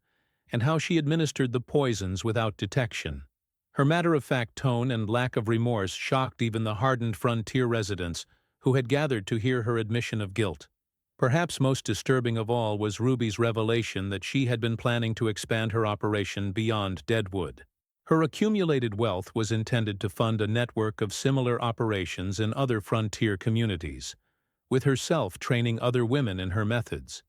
and how she administered the poisons without detection. Her matter-of-fact tone and lack of remorse shocked even the hardened frontier residents who had gathered to hear her admission of guilt. Perhaps most disturbing of all was Ruby's revelation that she had been planning to expand her operation beyond Deadwood. Her accumulated wealth was intended to fund a network of similar operations in other frontier communities, with herself training other women in her methods.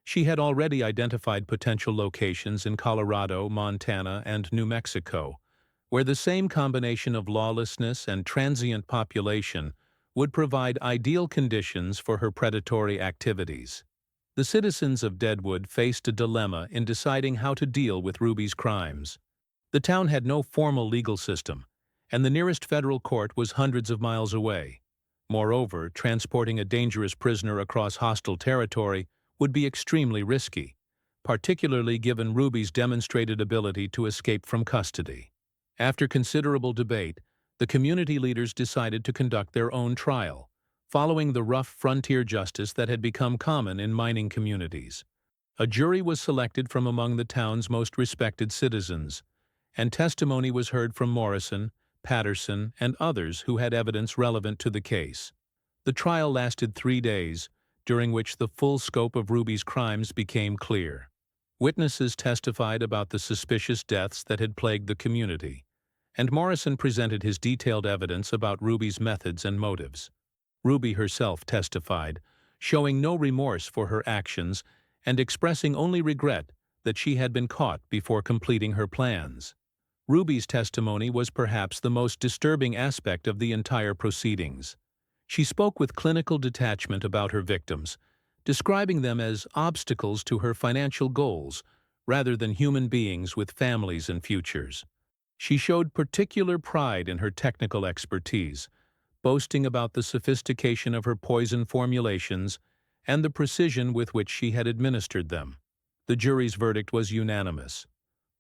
She had already identified potential locations in Colorado, Montana, and New Mexico, where the same combination of lawlessness and transient population would provide ideal conditions for her predatory activities. The citizens of Deadwood faced a dilemma in deciding how to deal with Ruby's crimes. The town had no formal legal system, and the nearest federal court was hundreds of miles away. Moreover, transporting a dangerous prisoner across hostile territory would be extremely risky, particularly given Ruby's demonstrated ability to escape from custody. After considerable debate, the community leaders decided to conduct their own trial, following the rough frontier justice that had become common in mining communities. A jury was selected from among the town's most respected citizens, and testimony was heard from Morrison, Patterson, and others who had evidence relevant to the case. The trial lasted 3 days, during which the full scope of Ruby's crimes became clear. Witnesses testified about the suspicious deaths that had plagued the community, and Morrison presented his detailed evidence about Ruby's methods and motives. Ruby herself testified, showing no remorse for her actions and expressing only regret that she had been caught before completing her plans. Ruby's testimony was perhaps the most disturbing aspect of the entire proceedings. She spoke with clinical detachment about her victims, describing them as obstacles to her financial goals rather than human beings with families and futures. She showed particular pride in her technical expertise, boasting about the sophistication of her poison formulations and the precision with which she had administered them. The jury's verdict was unanimous.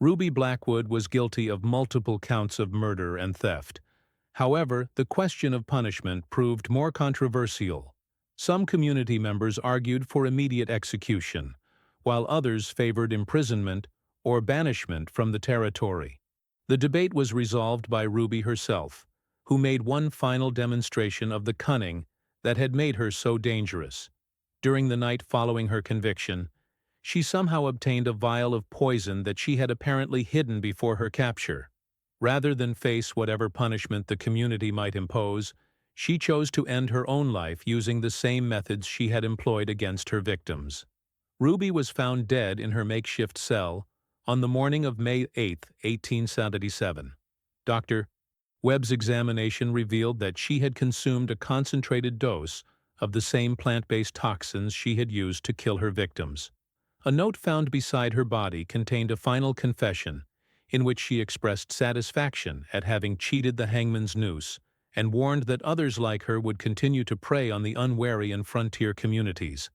Ruby Blackwood was guilty of multiple counts of murder and theft. However, the question of punishment proved more controversial. Some community members argued for immediate execution, while others favored imprisonment or banishment from the territory. The debate was resolved by Ruby herself, who made one final demonstration of the cunning that had made her so dangerous. During the night following her conviction, she somehow obtained a vial of poison that she had apparently hidden before her capture. Rather than face whatever punishment the community might impose, she chose to end her own life using the same methods she had employed against her victims. Ruby was found dead in her makeshift cell on the morning of May 8, 1877. Dr. Webb's examination revealed that she had consumed a concentrated dose of the same plant-based toxins she had used to kill her victims. A note found beside her body contained a final confession in which she expressed satisfaction at having cheated the hangman's noose and warned that others like her would continue to prey on the unwary in frontier communities.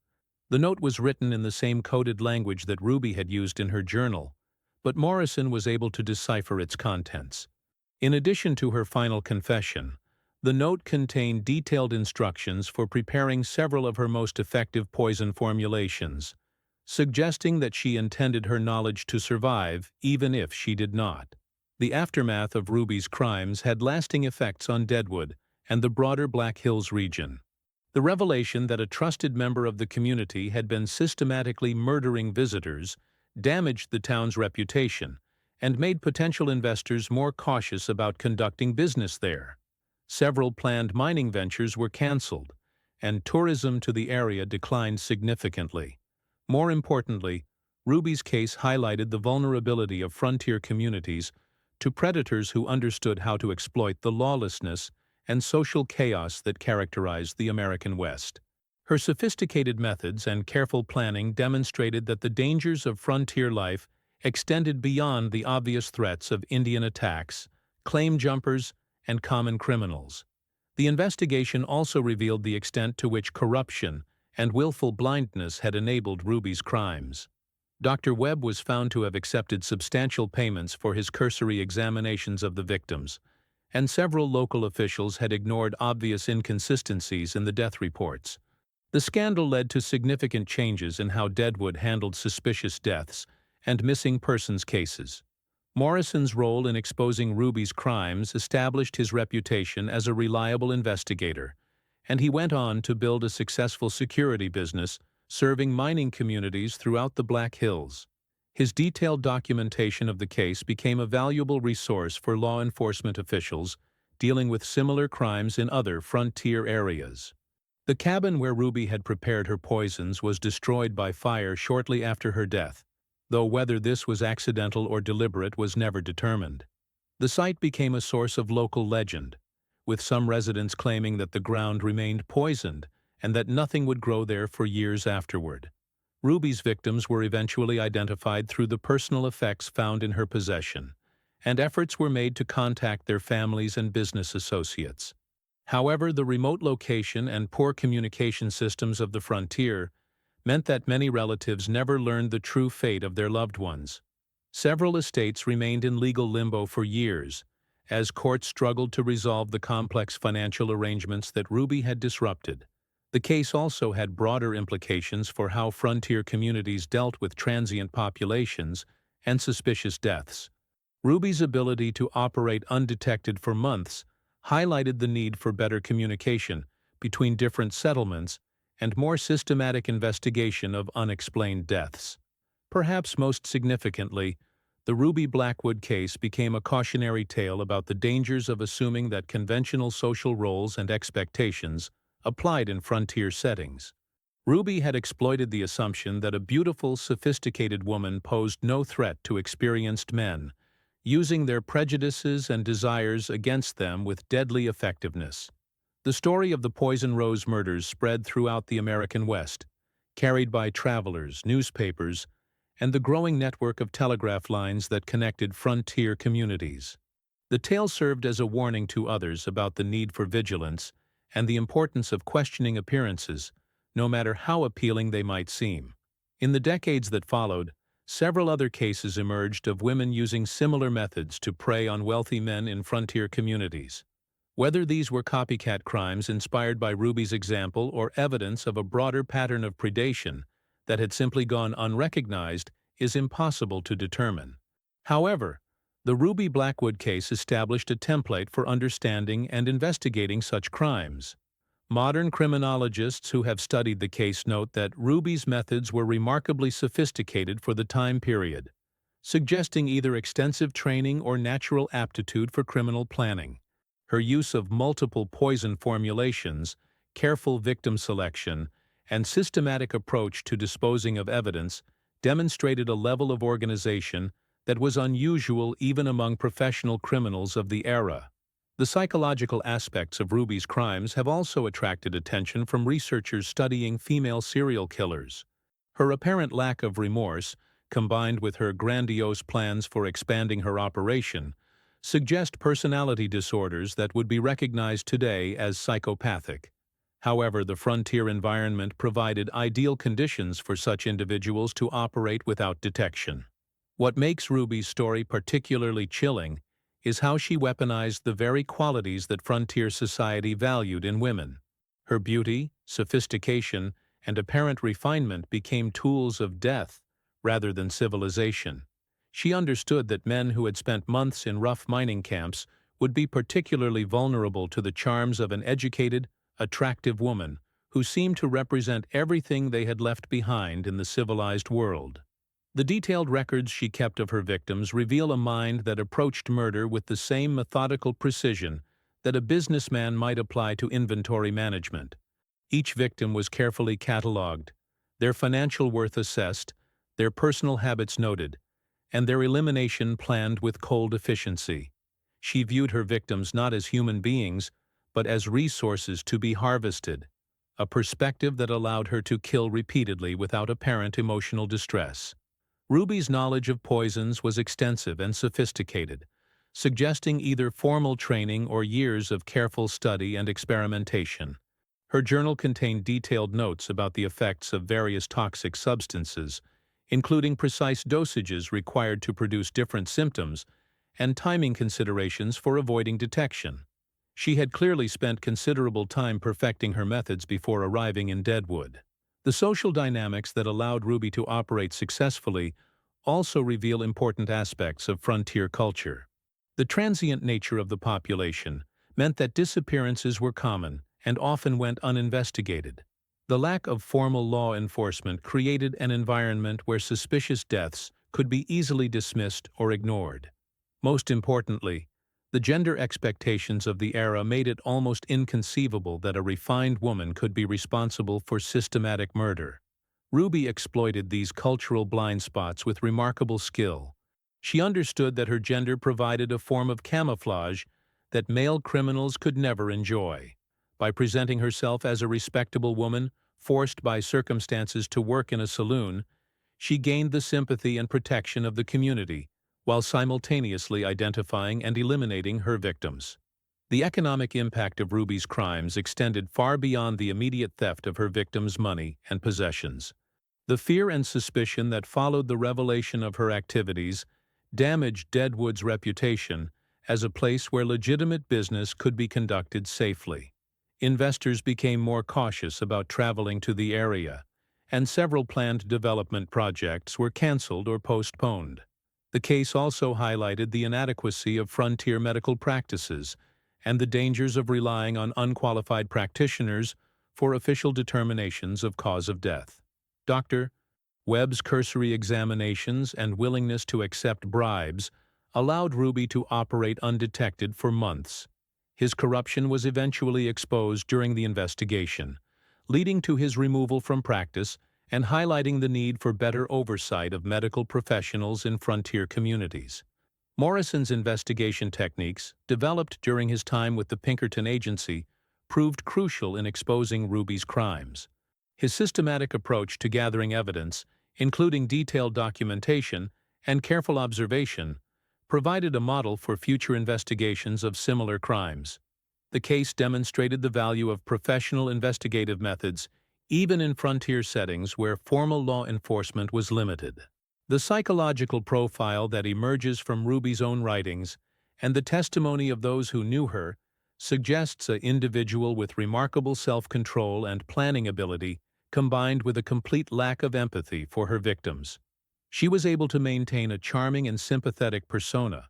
The note was written in the same coded language that Ruby had used in her journal, but Morrison was able to decipher its contents. In addition to her final confession, the note contained detailed instructions for preparing several of her most effective poison formulations, suggesting that she intended her knowledge to survive even if she did not. The aftermath of Ruby's crimes had lasting effects on Deadwood and the broader Black Hills region. The revelation that a trusted member of the community had been systematically murdering visitors damaged the town's reputation and made potential investors more cautious about conducting business there. Several planned mining ventures were canceled, and tourism to the area declined significantly. More importantly, Ruby's case highlighted the vulnerability of frontier communities to predators who understood how to exploit the lawlessness and social chaos that characterized the American West. Her sophisticated methods and careful planning demonstrated that the dangers of frontier life extended beyond the obvious threats of Indian attacks, claim jumpers, and common criminals. The investigation also revealed the extent to which corruption and willful blindness had enabled Ruby's crimes. Dr. Webb was found to have accepted substantial payments for his cursory examinations of the victims, and several local officials had ignored obvious inconsistencies in the death reports. The scandal led to significant changes in how Deadwood handled suspicious deaths and missing persons cases. Morrison's role in exposing Ruby's crimes established his reputation as a reliable investigator, and he went on to build a successful security business serving mining communities throughout the Black Hills. His detailed documentation of the case became a valuable resource for law enforcement officials dealing with similar crimes in other frontier areas. The cabin where Ruby had prepared her poisons was destroyed by fire shortly after her death, though whether this was accidental or deliberate was never determined. The site became a source of local legend, with some residents claiming that the ground remained poisoned and that nothing would grow there for years afterward. Ruby's victims were eventually identified through the personal effects found in her possession, and efforts were made to contact their families and business associates. However, the remote location and poor communication systems of the frontier meant that many relatives never learned the true fate of their loved ones. Several estates remained in legal limbo for years, as courts struggled to resolve the complex financial arrangements that Ruby had disrupted. The case also had broader implications for how frontier communities dealt with transient populations and suspicious deaths. Ruby's ability to operate undetected for months highlighted the need for better communication between different settlements and more systematic investigation of unexplained deaths. Perhaps most significantly, the Ruby Blackwood case became a cautionary tale about the dangers of assuming that conventional social roles and expectations applied in frontier settings. Ruby had exploited the assumption that a beautiful, sophisticated woman posed no threat to experienced men, using their prejudices and desires against them with deadly effectiveness. The story of the Poison Rose murders spread throughout the American West, carried by travelers, newspapers, and the growing network of telegraph lines that connected frontier communities. The tale served as a warning to others about the need for vigilance and the importance of questioning appearances, no matter how appealing they might seem. In the decades that followed, several other cases emerged of women using similar methods to prey on wealthy men in frontier communities. Whether these were copycat crimes inspired by Ruby's example or evidence of a broader pattern of predation that had simply gone unrecognized is impossible to determine. However, the Ruby Blackwood case established a template for understanding and investigating such crimes. Modern criminologists who have studied the case note that Ruby's methods were remarkably sophisticated for the time period, suggesting either extensive training or natural aptitude for criminal planning. Her use of multiple poison formulations, careful victim selection, and systematic approach to disposing of evidence demonstrated a level of organization that was unusual even among professional criminals of the era. The psychological aspects of Ruby's crimes have also attracted attention from researchers studying female serial killers. Her apparent lack of remorse, combined with her grandiose plans for expanding her operation, suggest personality disorders that would be recognized today as psychopathic. However, the frontier environment provided ideal conditions for such individuals to operate without detection. What makes Ruby's story particularly chilling is how she weaponized the very qualities that frontier society valued in women. Her beauty, sophistication, and apparent refinement became tools of death rather than civilization. She understood that men who had spent months in rough mining camps would be particularly vulnerable to the charms of an educated, attractive woman who seemed to represent everything they had left behind in the civilized world. The detailed records she kept of her victims reveal a mind that approached murder with the same methodical precision that a businessman might apply to inventory management. Each victim was carefully catalogued, their financial worth assessed, their personal habits noted, and their elimination planned with cold efficiency. She viewed her victims not as human beings, but as resources to be harvested, a perspective that allowed her to kill repeatedly without apparent emotional distress. Ruby's knowledge of poisons was extensive and sophisticated, suggesting either formal training or years of careful study and experimentation. Her journal contained detailed notes about the effects of various toxic substances, including precise dosages required to produce different symptoms and timing considerations for avoiding detection. She had clearly spent considerable time perfecting her methods before arriving in Deadwood. The social dynamics that allowed Ruby to operate successfully also reveal important aspects of frontier culture. The transient nature of the population meant that disappearances were common and often went uninvestigated. The lack of formal law enforcement created an environment where suspicious deaths could be easily dismissed or ignored. Most importantly, the gender expectations of the era made it almost inconceivable that a refined woman could be responsible for systematic murder. Ruby exploited these cultural blind spots with remarkable skill. She understood that her gender provided a form of camouflage that male criminals could never enjoy. By presenting herself as a respectable woman, forced by circumstances to work in a saloon, she gained the sympathy and protection of the community, while simultaneously identifying and eliminating her victims. The economic impact of Ruby's crimes extended far beyond the immediate theft of her victims' money and possessions. The fear and suspicion that followed the revelation of her activities damaged Deadwood's reputation as a place where legitimate business could be conducted safely. Investors became more cautious about traveling to the area, and several planned development projects were canceled or postponed. The case also highlighted the inadequacy of frontier medical practices and the dangers of relying on unqualified practitioners for official determinations of cause of death. Dr. Webb's cursory examinations and willingness to accept bribes allowed Ruby to operate undetected for months. His corruption was eventually exposed during the investigation, leading to his removal from practice and highlighting the need for better oversight of medical professionals in frontier communities. Morrison's investigation techniques, developed during his time with the Pinkerton Agency, proved crucial in exposing Ruby's crimes. His systematic approach to gathering evidence, including detailed documentation and careful observation, provided a model for future investigations of similar crimes. The case demonstrated the value of professional investigative methods, even in frontier settings where formal law enforcement was limited. The psychological profile that emerges from Ruby's own writings and the testimony of those who knew her suggests an individual with remarkable self-control and planning ability combined with a complete lack of empathy for her victims. She was able to maintain a charming and sympathetic persona,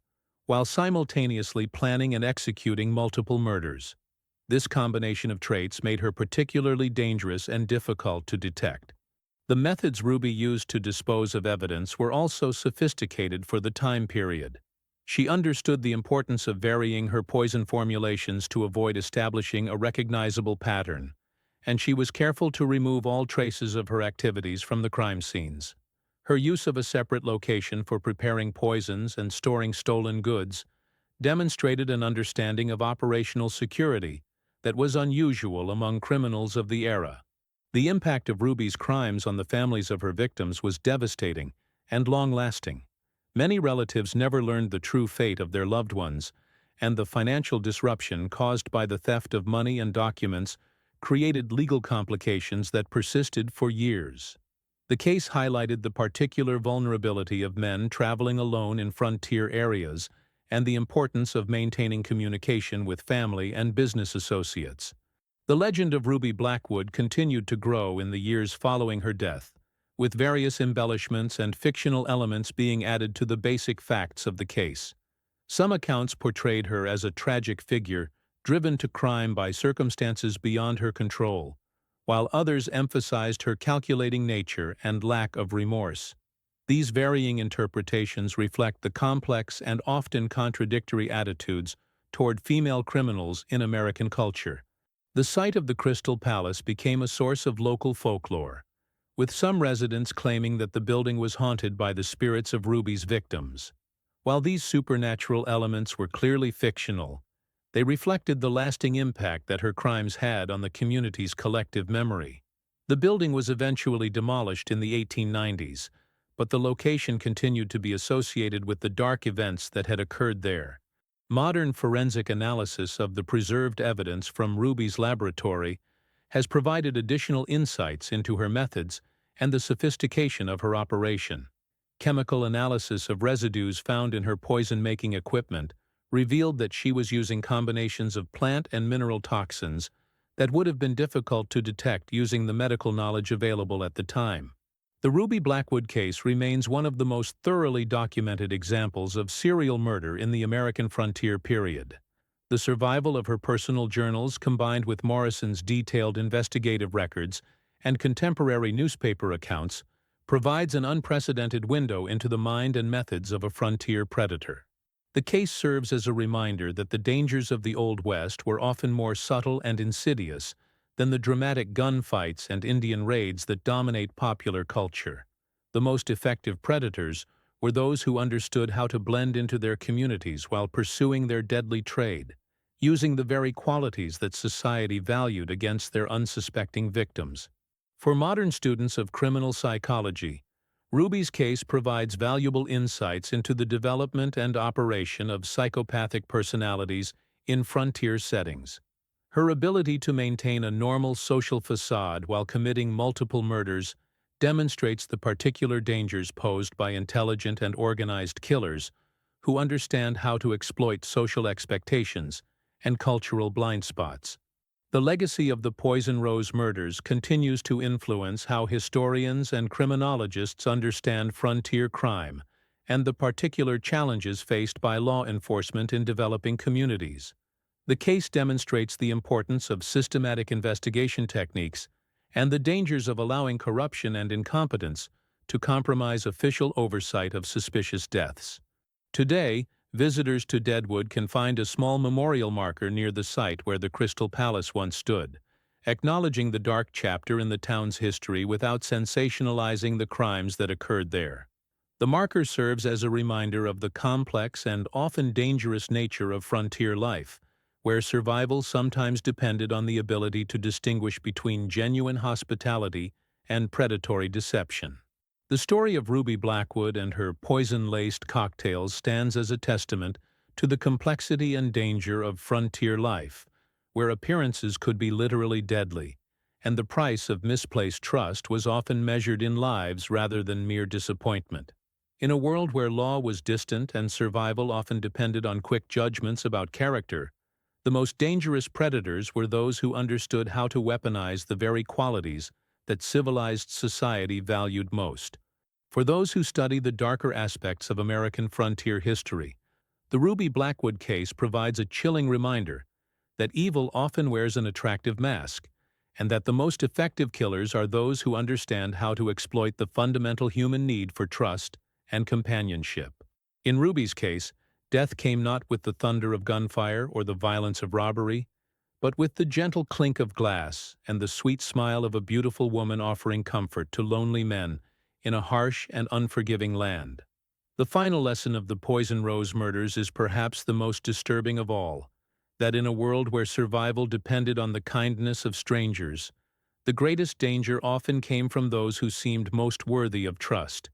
while simultaneously planning and executing multiple murders. This combination of traits made her particularly dangerous and difficult to detect. The methods Ruby used to dispose of evidence were also sophisticated for the time period. She understood the importance of varying her poison formulations to avoid establishing a recognizable pattern, and she was careful to remove all traces of her activities from the crime scenes. Her use of a separate location for preparing poisons and storing stolen goods demonstrated an understanding of operational security that was unusual among criminals of the era. The impact of Ruby's crimes on the families of her victims was devastating and long-lasting. Many relatives never learned the true fate of their loved ones, and the financial disruption caused by the theft of money and documents created legal complications that persisted for years. The case highlighted the particular vulnerability of men traveling alone in frontier areas and the importance of maintaining communication with family and business associates. The legend of Ruby Blackwood continued to grow in the years following her death, with various embellishments and fictional elements being added to the basic facts of the case. Some accounts portrayed her as a tragic figure, driven to crime by circumstances beyond her control, while others emphasized her calculating nature and lack of remorse. These varying interpretations reflect the complex and often contradictory attitudes toward female criminals in American culture. The site of the Crystal Palace became a source of local folklore, with some residents claiming that the building was haunted by the spirits of Ruby's victims. While these supernatural elements were clearly fictional, they reflected the lasting impact that her crimes had on the community's collective memory. The building was eventually demolished in the 1890s, but the location continued to be associated with the dark events that had occurred there. Modern forensic analysis of the preserved evidence from Ruby's laboratory has provided additional insights into her methods and the sophistication of her operation. Chemical analysis of residues found in her poison-making equipment revealed that she was using combinations of plant and mineral toxins that would have been difficult to detect using the medical knowledge available at the time. The Ruby Blackwood case remains one of the most thoroughly documented examples of serial murder in the American frontier period. The survival of her personal journals, combined with Morrison's detailed investigative records and contemporary newspaper accounts, provides an unprecedented window into the mind and methods of a frontier predator. The case serves as a reminder that the dangers of the Old West were often more subtle and insidious than the dramatic gunfights and Indian raids that dominate popular culture. The most effective predators were those who understood how to blend into their communities while pursuing their deadly trade, using the very qualities that society valued against their unsuspecting victims. For modern students of criminal psychology, Ruby's case provides valuable insights into the development and operation of psychopathic personalities in frontier settings. Her ability to maintain a normal social facade while committing multiple murders demonstrates the particular dangers posed by intelligent and organized killers who understand how to exploit social expectations and cultural blind spots. The legacy of the Poison Rose murders continues to influence how historians and criminologists understand frontier crime and the particular challenges faced by law enforcement in developing communities. The case demonstrates the importance of systematic investigation techniques and the dangers of allowing corruption and incompetence to compromise official oversight of suspicious deaths. Today, visitors to Deadwood can find a small memorial marker near the site where the Crystal Palace once stood, acknowledging the dark chapter in the town's history without sensationalizing the crimes that occurred there. The marker serves as a reminder of the complex and often dangerous nature of frontier life, where survival sometimes depended on the ability to distinguish between genuine hospitality and predatory deception. The story of Ruby Blackwood and her poison-laced cocktails stands as a testament to the complexity and danger of frontier life, where appearances could be literally deadly, and the price of misplaced trust was often measured in lives rather than mere disappointment. In a world where law was distant and survival often depended on quick judgments about character, the most dangerous predators were those who understood how to weaponize the very qualities that civilized society valued most. For those who study the darker aspects of American frontier history, the Ruby Blackwood case provides a chilling reminder that evil often wears an attractive mask, and that the most effective killers are those who understand how to exploit the fundamental human need for trust and companionship. In Ruby's case, death came not with the thunder of gunfire or the violence of robbery, but with the gentle clink of glass and the sweet smile of a beautiful woman offering comfort to lonely men in a harsh and unforgiving land. The final lesson of the Poison Rose murders is perhaps the most disturbing of all, that in a world where survival depended on the kindness of strangers, the greatest danger often came from those who seemed most worthy of trust.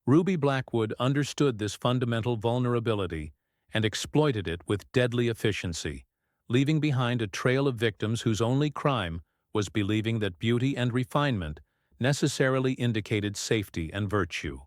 Ruby Blackwood understood this fundamental vulnerability and exploited it with deadly efficiency, leaving behind a trail of victims whose only crime was believing that beauty and refinement necessarily indicated safety and virtue.